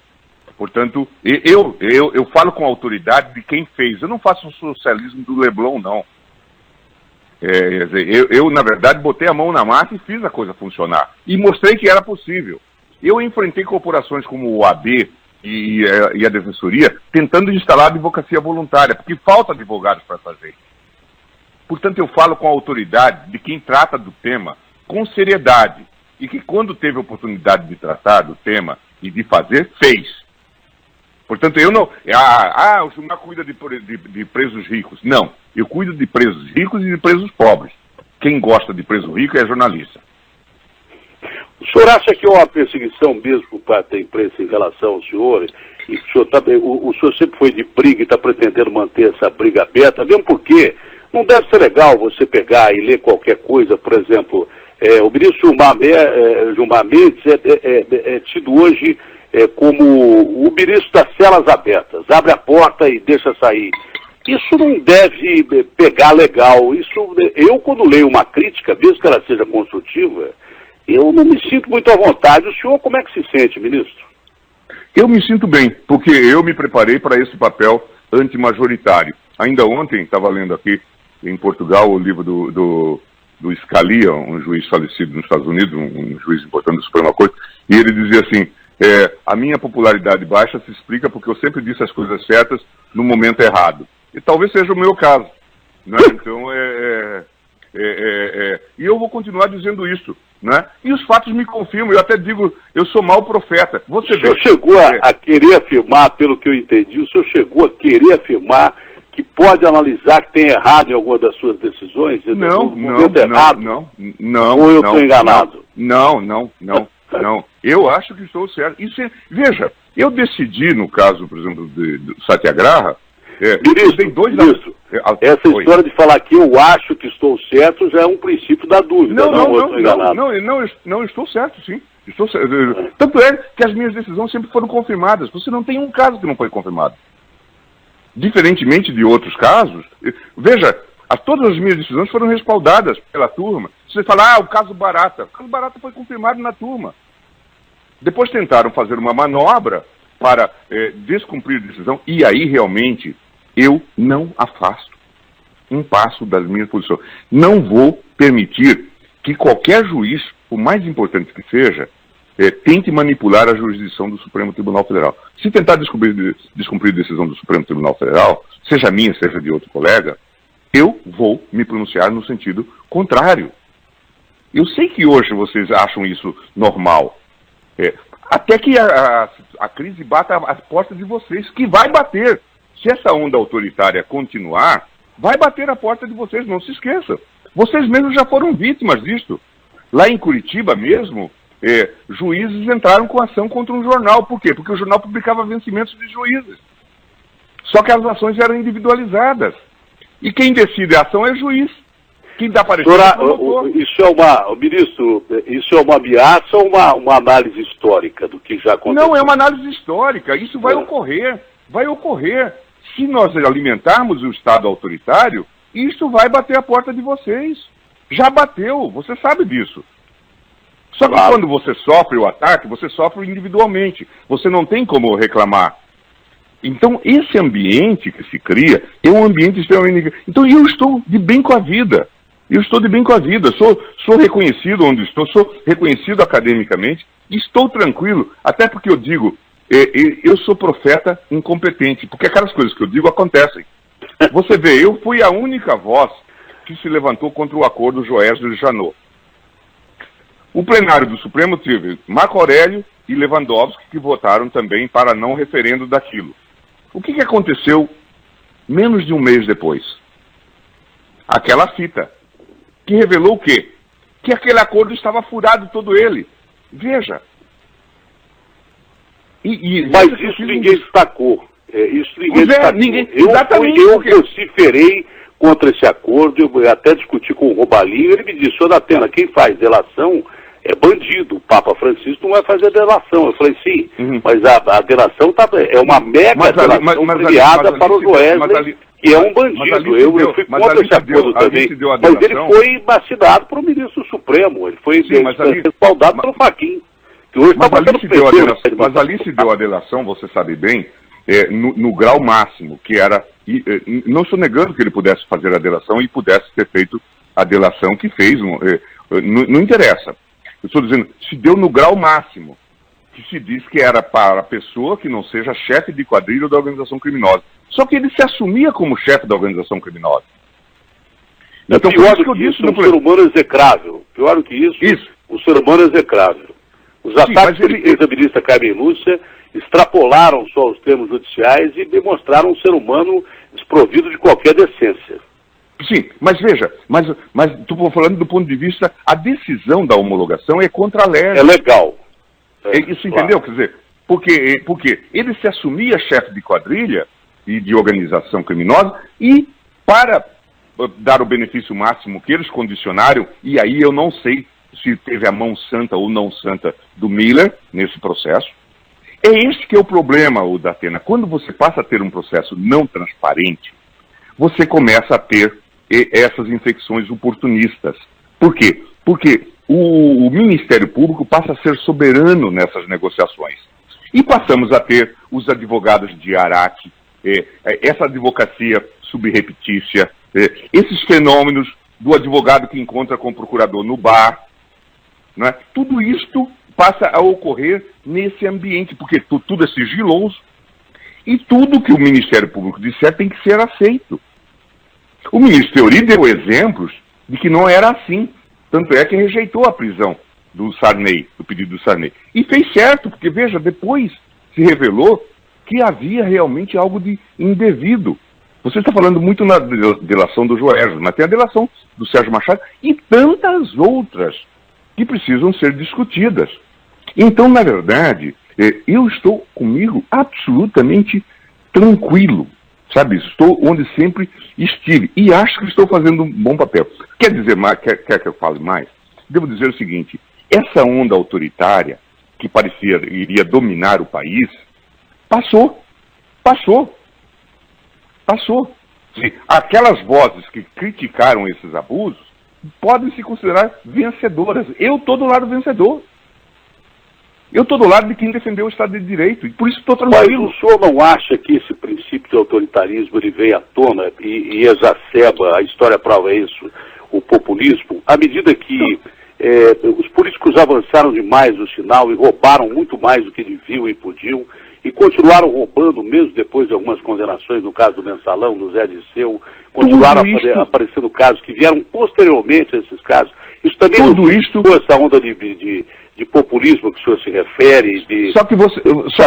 Portanto, eu falo com a autoridade de quem fez. Eu não faço o socialismo do Leblon, não. Eu, na verdade, botei a mão na massa e fiz a coisa funcionar. E mostrei que era possível. Eu enfrentei corporações como o AB, e a Defensoria tentando instalar a advocacia voluntária, porque falta advogados para essa gente. Portanto, eu falo com a autoridade de quem trata do tema com seriedade e que quando teve a oportunidade de tratar do tema e de fazer, fez. Portanto, eu não... o Gilmar cuida de presos ricos. Não, eu cuido de presos ricos e de presos pobres. Quem gosta de preso rico é jornalista. O senhor acha que há uma perseguição mesmo por parte da imprensa em relação ao senhor? E o senhor sempre foi de briga e está pretendendo manter essa briga aberta, mesmo porque não deve ser legal você pegar e ler qualquer coisa, por exemplo, o ministro Gilmar Mendes é tido hoje como o ministro das celas abertas, abre a porta e deixa sair. Isso não deve pegar legal. Eu, quando leio uma crítica, mesmo que ela seja construtiva, eu não me sinto muito à vontade. O senhor como é que se sente, ministro? Eu me sinto bem, porque eu me preparei para esse papel antimajoritário. Ainda ontem, estava lendo aqui em Portugal o livro do Scalia, um juiz falecido nos Estados Unidos, um juiz importante da Suprema Corte, e ele dizia assim, a minha popularidade baixa se explica porque eu sempre disse as coisas certas no momento errado. E talvez seja o meu caso. Né? Então, e eu vou continuar dizendo isso. Né? E os fatos me confirmam, eu até digo, eu sou mau profeta. O senhor chegou a querer afirmar, pelo que eu entendi, o senhor chegou a querer afirmar que pode analisar que tem errado em alguma das suas decisões? Não. Ou eu estou enganado? Não. Eu acho que estou certo. Veja, eu decidi, no caso, por exemplo, do Satyagraha, Ministro, essa história de falar que eu acho que estou certo já é um princípio da dúvida. Não, estou certo, sim. Estou certo. Tanto é que as minhas decisões sempre foram confirmadas. Você não tem um caso que não foi confirmado. Diferentemente de outros casos, veja, todas as minhas decisões foram respaldadas pela turma. Você fala, o caso Barata. O caso Barata foi confirmado na turma. Depois tentaram fazer uma manobra para descumprir a decisão, e aí realmente eu não afasto um passo das minhas posições. Não vou permitir que qualquer juiz, o mais importante que seja, tente manipular a jurisdição do Supremo Tribunal Federal. Se tentar descumprir a decisão do Supremo Tribunal Federal, seja minha, seja de outro colega, eu vou me pronunciar no sentido contrário. Eu sei que hoje vocês acham isso normal. Até que a crise bata as portas de vocês, que vai bater. Se essa onda autoritária continuar, vai bater a porta de vocês, não se esqueça. Vocês mesmos já foram vítimas disso. Lá em Curitiba mesmo, juízes entraram com ação contra um jornal. Por quê? Porque o jornal publicava vencimentos de juízes. Só que as ações eram individualizadas. E quem decide a ação é o juiz. Quem dá parecer ministro, isso é uma ameaça ou uma análise histórica do que já aconteceu? Não, é uma análise histórica. Isso vai ocorrer. Vai ocorrer. Se nós alimentarmos o Estado autoritário, isso vai bater a porta de vocês. Já bateu, você sabe disso. Só que quando você sofre o ataque, você sofre individualmente. Você não tem como reclamar. Então, esse ambiente que se cria é um ambiente extremamente... Então, eu estou de bem com a vida. Sou reconhecido onde estou, sou reconhecido academicamente, estou tranquilo, até porque eu digo, eu sou profeta incompetente, porque aquelas coisas que eu digo acontecem. Você vê, eu fui a única voz que se levantou contra o acordo Joesley de Janot. O plenário do Supremo teve Marco Aurélio e Lewandowski, que votaram também para não referendo daquilo. O que aconteceu menos de um mês depois? Aquela fita, que revelou o quê? Que aquele acordo estava furado todo ele. Veja. Mas isso ninguém destacou. Eu vociferei contra esse acordo, eu até discuti com o Robalinho, ele me disse, senhor Datena, quem faz delação é bandido, o Papa Francisco não vai fazer delação. Eu falei, sim, mas a delação é uma mega delação criada para o Joesley, que é um bandido. Eu fui contra esse acordo também, mas ele foi vacinado para o ministro do Supremo, ele foi respaldado pelo Fachin. Mas ali se deu a delação, você sabe bem, no grau máximo, que era... não estou negando que ele pudesse fazer a delação e pudesse ter feito a delação que fez, não interessa. Eu estou dizendo, se deu no grau máximo. que se diz que era para a pessoa que não seja chefe de quadrilha ou da organização criminosa. Só que ele se assumia como chefe da organização criminosa. Então, pior do que isso, um ser humano execrável. Pior do que isso, um ser humano execrável. Os ataques da ministra Carmen Lúcia extrapolaram só os termos judiciais e demonstraram um ser humano desprovido de qualquer decência. Sim, mas veja, mas estou falando do ponto de vista, a decisão da homologação é contra a lei. É legal. Isso entendeu? Quer dizer, porque ele se assumia chefe de quadrilha e de organização criminosa e para dar o benefício máximo que eles condicionaram, e aí eu não sei se teve a mão santa ou não santa do Miller nesse processo. É esse que é o problema, o Datena. Quando você passa a ter um processo não transparente, você começa a ter essas infecções oportunistas. Por quê? Porque o Ministério Público passa a ser soberano nessas negociações. E passamos a ter os advogados de Araque, essa advocacia subreptícia, esses fenômenos do advogado que encontra com o procurador no bar, não é? Tudo isto passa a ocorrer nesse ambiente, porque tudo é sigiloso e tudo que o Ministério Público disser tem que ser aceito. O ministro Teori deu exemplos de que não era assim, tanto é que rejeitou a prisão do Sarney, do pedido do Sarney. E fez certo, porque veja, depois se revelou que havia realmente algo de indevido. Você está falando muito na delação do Joesley, mas tem a delação do Sérgio Machado e tantas outras que precisam ser discutidas. Então, na verdade, eu estou comigo absolutamente tranquilo, sabe? Estou onde sempre estive e acho que estou fazendo um bom papel. Quer dizer mais? Quer que eu fale mais? Devo dizer o seguinte, essa onda autoritária que parecia iria dominar o país, passou. Aquelas vozes que criticaram esses abusos podem se considerar vencedoras. Eu estou do lado vencedor. Eu estou do lado de quem defendeu o Estado de Direito, e por isso estou tranquilo. Mas o senhor não acha que esse princípio de autoritarismo ele vem à tona e exacerba, a história prova isso, o populismo, à medida que os políticos avançaram demais no sinal e roubaram muito mais do que deviam e podiam, e continuaram roubando, mesmo depois de algumas condenações, no caso do Mensalão, do Zé Disseu, continuaram aparecendo casos que vieram posteriormente a esses casos. Isso também essa onda de populismo que o senhor se refere. Só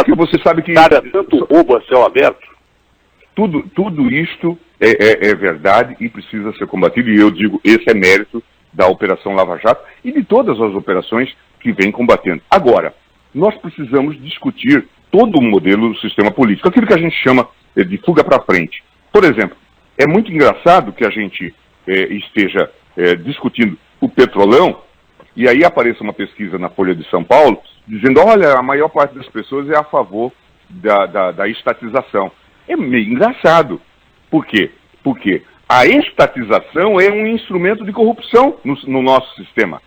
que você sabe que... tanto roubo a céu aberto. Tudo isto é verdade e precisa ser combatido, e eu digo, esse é mérito da Operação Lava Jato e de todas as operações que vem combatendo. Agora, nós precisamos discutir todo o modelo do sistema político, aquilo que a gente chama de fuga para frente. Por exemplo, é muito engraçado que a gente esteja discutindo o petrolão, e aí apareça uma pesquisa na Folha de São Paulo, dizendo, olha, a maior parte das pessoas é a favor da estatização. É meio engraçado. Por quê? Porque a estatização é um instrumento de corrupção no nosso sistema.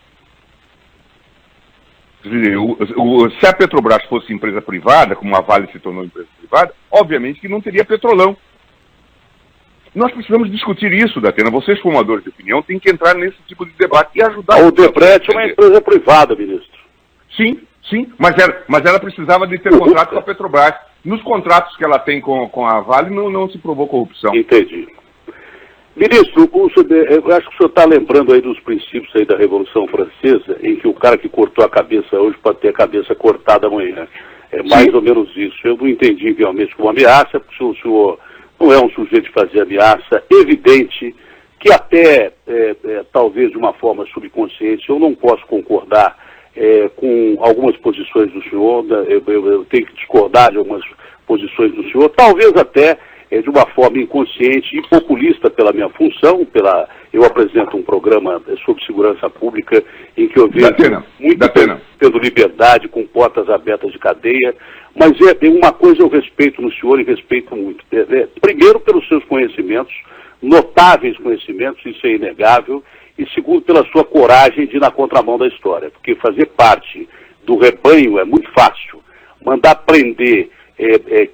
Se a Petrobras fosse empresa privada, como a Vale se tornou empresa privada, obviamente que não teria petrolão. Nós precisamos discutir isso, Datena. Vocês, formadores de opinião, têm que entrar nesse tipo de debate e ajudar... O Debrecht é uma empresa privada, ministro. Sim, mas ela precisava de ter contrato com a Petrobras. Nos contratos que ela tem com a Vale não se provou corrupção. Entendi. Ministro, eu acho que o senhor está lembrando aí dos princípios aí da Revolução Francesa, em que o cara que cortou a cabeça hoje pode ter a cabeça cortada amanhã. É mais ou menos isso. Eu não entendi realmente como ameaça, porque o senhor não é um sujeito de fazer ameaça evidente, que até, talvez de uma forma subconsciente, eu não posso concordar com algumas posições do senhor, eu tenho que discordar de algumas posições do senhor, talvez até de uma forma inconsciente e populista pela minha função, eu apresento um programa sobre segurança pública em que eu vejo muito tendo liberdade, com portas abertas de cadeia, mas uma coisa eu respeito no senhor e respeito muito. Primeiro, pelos seus conhecimentos, notáveis conhecimentos, isso é inegável, e segundo, pela sua coragem de ir na contramão da história, porque fazer parte do rebanho é muito fácil, mandar prender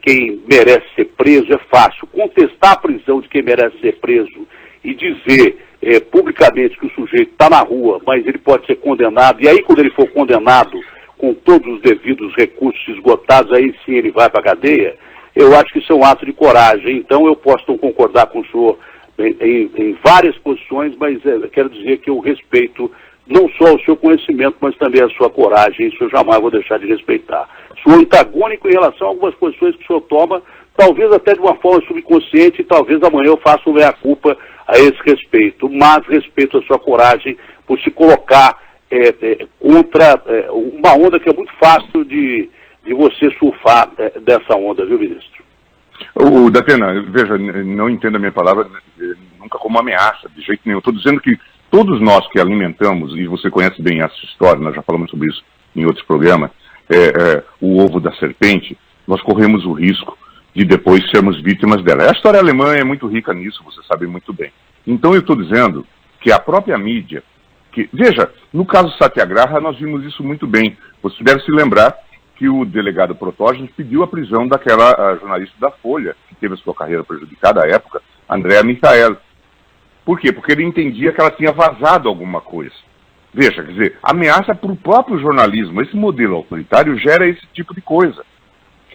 quem merece ser preso é fácil. Contestar a prisão de quem merece ser preso e dizer publicamente que o sujeito está na rua, mas ele pode ser condenado, e aí quando ele for condenado com todos os devidos recursos esgotados, aí sim ele vai para a cadeia, eu acho que isso é um ato de coragem. Então eu posso não concordar com o senhor em várias posições, mas quero dizer que eu respeito não só o seu conhecimento, mas também a sua coragem. Isso eu jamais vou deixar de respeitar. Sou antagônico em relação a algumas posições que o senhor toma, talvez até de uma forma subconsciente, e talvez amanhã eu faça meia-culpa a esse respeito, mas respeito a sua coragem por se colocar contra uma onda que é muito fácil de você surfar dessa onda, viu, ministro? Datena, veja, não entenda a minha palavra nunca como ameaça, de jeito nenhum. Estou dizendo que todos nós que alimentamos, e você conhece bem essa história, nós já falamos sobre isso em outros programas, o ovo da serpente, nós corremos o risco de depois sermos vítimas dela. A história alemã é muito rica nisso, você sabe muito bem. Então eu estou dizendo que a própria mídia, veja, no caso Satyagraha nós vimos isso muito bem. Você deve se lembrar que o delegado Protógenes pediu a prisão daquela jornalista da Folha, que teve a sua carreira prejudicada à época, Andrea Michael. Por quê? Porque ele entendia que ela tinha vazado alguma coisa. Veja, quer dizer, ameaça para o próprio jornalismo. Esse modelo autoritário gera esse tipo de coisa.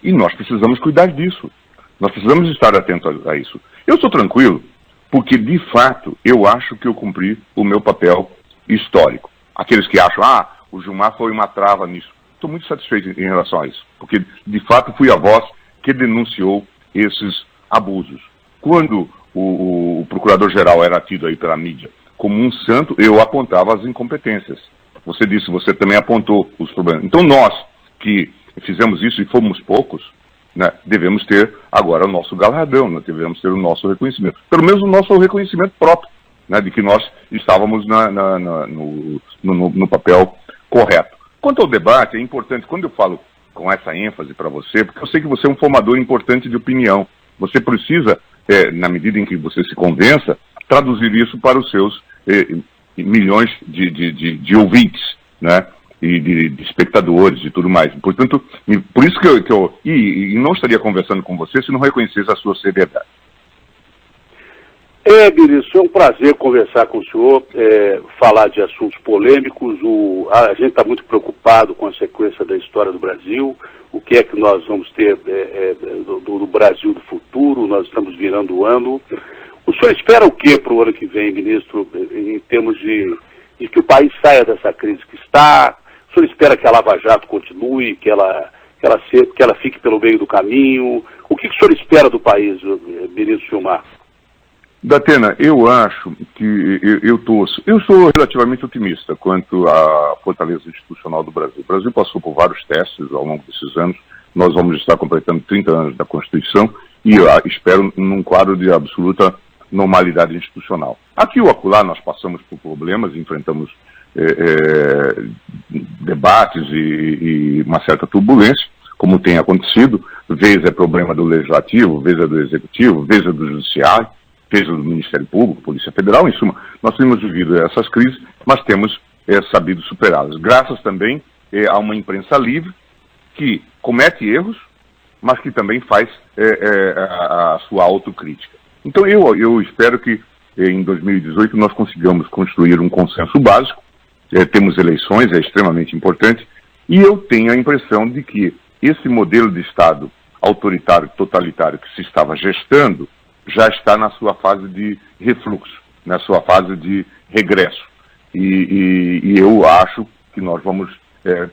E nós precisamos cuidar disso. Nós precisamos estar atentos a isso. Eu estou tranquilo, porque, de fato, eu acho que eu cumpri o meu papel histórico. Aqueles que acham, o Gilmar foi uma trava nisso. Estou muito satisfeito em relação a isso, porque, de fato, fui a voz que denunciou esses abusos. Quando o procurador-geral era tido aí pela mídia como um santo, eu apontava as incompetências. Você disse, você também apontou os problemas. Então, nós que fizemos isso e fomos poucos, né, devemos ter agora o nosso galardão, né, devemos ter o nosso reconhecimento. Pelo menos o nosso reconhecimento próprio, né, de que nós estávamos no papel correto. Quanto ao debate, é importante, quando eu falo com essa ênfase para você, porque eu sei que você é um formador importante de opinião. Você precisa, na medida em que você se convença, traduzir isso para os seus milhões de ouvintes, né? E de espectadores e tudo mais. Portanto, por isso que eu não estaria conversando com você se não reconhecesse a sua seriedade. Ministro, é um prazer conversar com o senhor, falar de assuntos polêmicos. A gente está muito preocupado com a sequência da história do Brasil, o que é que nós vamos ter do Brasil do futuro, nós estamos virando o ano. O senhor espera o que para o ano que vem, ministro, em termos de que o país saia dessa crise que está? O senhor espera que a Lava Jato continue, que ela fique pelo meio do caminho? O que o senhor espera do país, ministro Gilmar? Datena, eu acho que eu sou relativamente otimista quanto à fortaleza institucional do Brasil. O Brasil passou por vários testes ao longo desses anos. Nós vamos estar completando 30 anos da Constituição e eu espero num quadro de absoluta normalidade institucional. Aqui ou acolá nós passamos por problemas, enfrentamos debates e uma certa turbulência, como tem acontecido. Vez é problema do Legislativo, vez é do Executivo, vez é do Judiciário, vez é do Ministério Público, Polícia Federal, em suma, nós temos vivido essas crises, mas temos sabido superá-las. Graças também a uma imprensa livre, que comete erros, mas que também faz a sua autocrítica. Então eu espero que em 2018 nós consigamos construir um consenso básico. Temos eleições, é extremamente importante, e eu tenho a impressão de que esse modelo de Estado autoritário, totalitário que se estava gestando, já está na sua fase de refluxo, na sua fase de regresso. E eu acho que nós vamos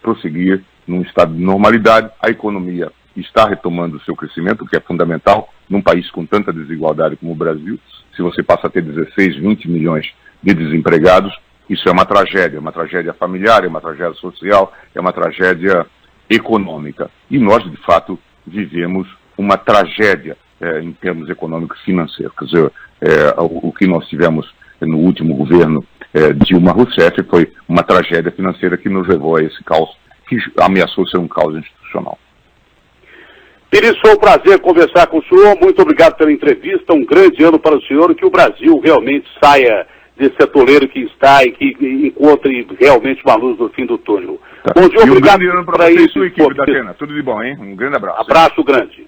prosseguir num estado de normalidade. A economia está retomando o seu crescimento, o que é fundamental num país com tanta desigualdade como o Brasil. Se você passa a ter 16, 20 milhões de desempregados, isso é uma tragédia familiar, é uma tragédia social, é uma tragédia econômica. E nós, de fato, vivemos uma tragédia em termos econômicos e financeiros. Quer dizer, o que nós tivemos no último governo Dilma Rousseff foi uma tragédia financeira que nos levou a esse caos, que ameaçou ser um caos institucional. Ministro, foi um prazer conversar com o senhor. Muito obrigado pela entrevista. Um grande ano para o senhor, que o Brasil realmente saia desse atoleiro que está e que encontre realmente uma luz no fim do túnel. Tá. Bom dia, obrigado para isso. E sua equipe, Datena. Tudo de bom, hein? Um grande abraço. Abraço grande.